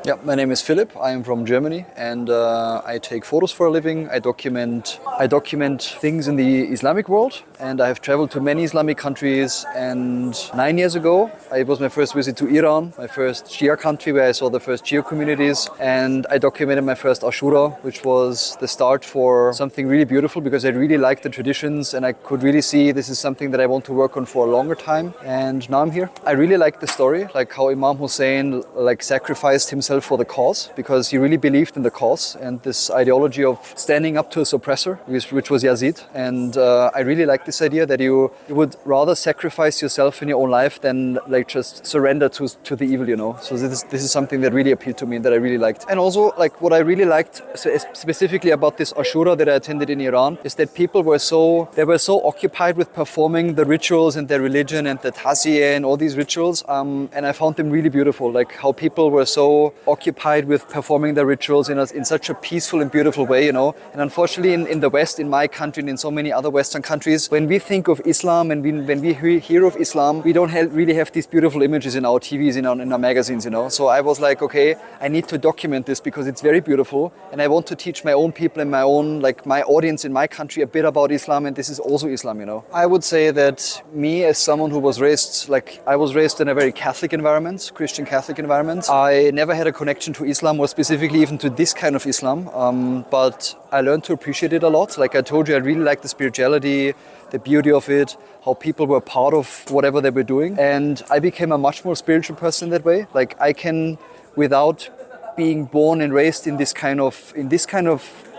Yeah, my name is Philip. I am from Germany, and I take photos for a living. I document things in the Islamic world, and I have traveled to many Islamic countries. And 9 years ago, it was my first visit to Iran, my first Shia country where I saw the first Shia communities, and I documented my first Ashura, which was the start for something really beautiful because I really liked the traditions, and I could really see this is something that I want to work on for a longer time. And now I'm here. I really like the story, like how Imam Hussein sacrificed himself for the cause, because he really believed in the cause and this ideology of standing up to his oppressor, which was Yazid. And I really like this idea that you would rather sacrifice yourself in your own life than just surrender to the evil, you know. So this is something that really appealed to me and that I really liked. And also what I really liked specifically about this Ashura that I attended in Iran is that people were so occupied with performing the rituals and their religion and the taziyah and all these rituals, and I found them really beautiful, like how people were so occupied with performing their rituals in such a peaceful and beautiful way, you know. And unfortunately in the West, in my country and in so many other Western countries, when we think of Islam and when we hear of Islam, we don't really have these beautiful images in our TVs, in our magazines, you know. So I was like, okay, I need to document this because it's very beautiful, and I want to teach my own people and my audience in my country a bit about Islam, and this is also Islam, you know. I would say that me, as someone who was raised, I was raised in a very Catholic environment, Christian Catholic environment. I never had a connection to Islam, or specifically even to this kind of Islam, but I learned to appreciate it a lot. Like I told you, I really like the spirituality, the beauty of it, how people were part of whatever they were doing. And I became a much more spiritual person that way. Like I can, without being born and raised in this kind of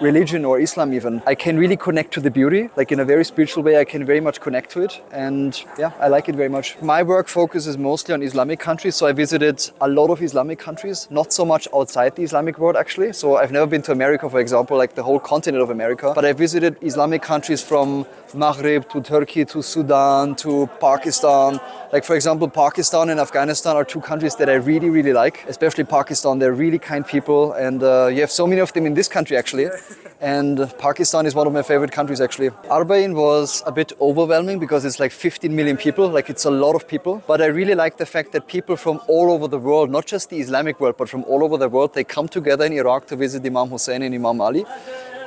religion or Islam even, I can really connect to the beauty, like in a very spiritual way. I can very much connect to it, and yeah, I like it very much. My work focuses mostly on Islamic countries, so I visited a lot of Islamic countries, not so much outside the Islamic world actually. So I've never been to America, for example, like the whole continent of America, but I visited Islamic countries from Maghreb to Turkey to Sudan to Pakistan. Like for example, Pakistan and Afghanistan are two countries that I really, really like, especially Pakistan. They're really kind people, and you have so many of them in this country actually. And Pakistan is one of my favorite countries actually. Arbain was a bit overwhelming because it's like 15 million people, like it's a lot of people. But I really like the fact that people from all over the world, not just the Islamic world, but from all over the world, they come together in Iraq to visit Imam Hussein and Imam Ali.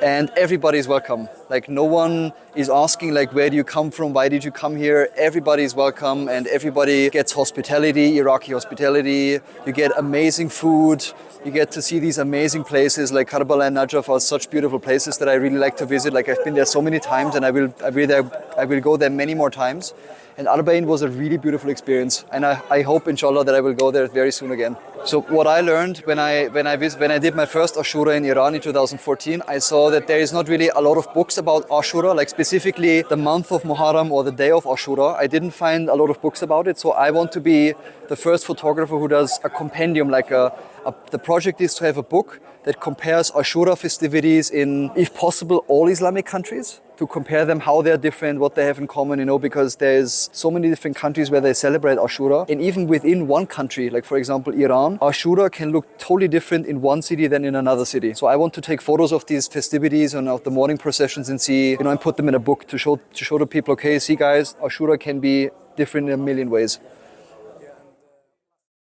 And everybody is welcome. Like no one is asking like, where do you come from? Why did you come here? Everybody is welcome, and everybody gets hospitality, Iraqi hospitality. You get amazing food. You get to see these amazing places like Karbala and Najaf are such beautiful places that I really like to visit. Like I've been there so many times, and I will go there many more times. And Arbain was a really beautiful experience, and I hope, inshallah, that I will go there very soon again. So what I learned when I did my first Ashura in Iran in 2014, I saw that there is not really a lot of books about Ashura, like specifically the month of Muharram or the day of Ashura. I didn't find a lot of books about it, so I want to be the first photographer who does a compendium, the project is to have a book that compares Ashura festivities in, if possible, all Islamic countries, to compare them, how they're different, what they have in common, you know, because there's so many different countries where they celebrate Ashura. And even within one country, like for example, Iran, Ashura can look totally different in one city than in another city. So I want to take photos of these festivities and of the morning processions and see, you know, and put them in a book to show to people, okay, see guys, Ashura can be different in a million ways.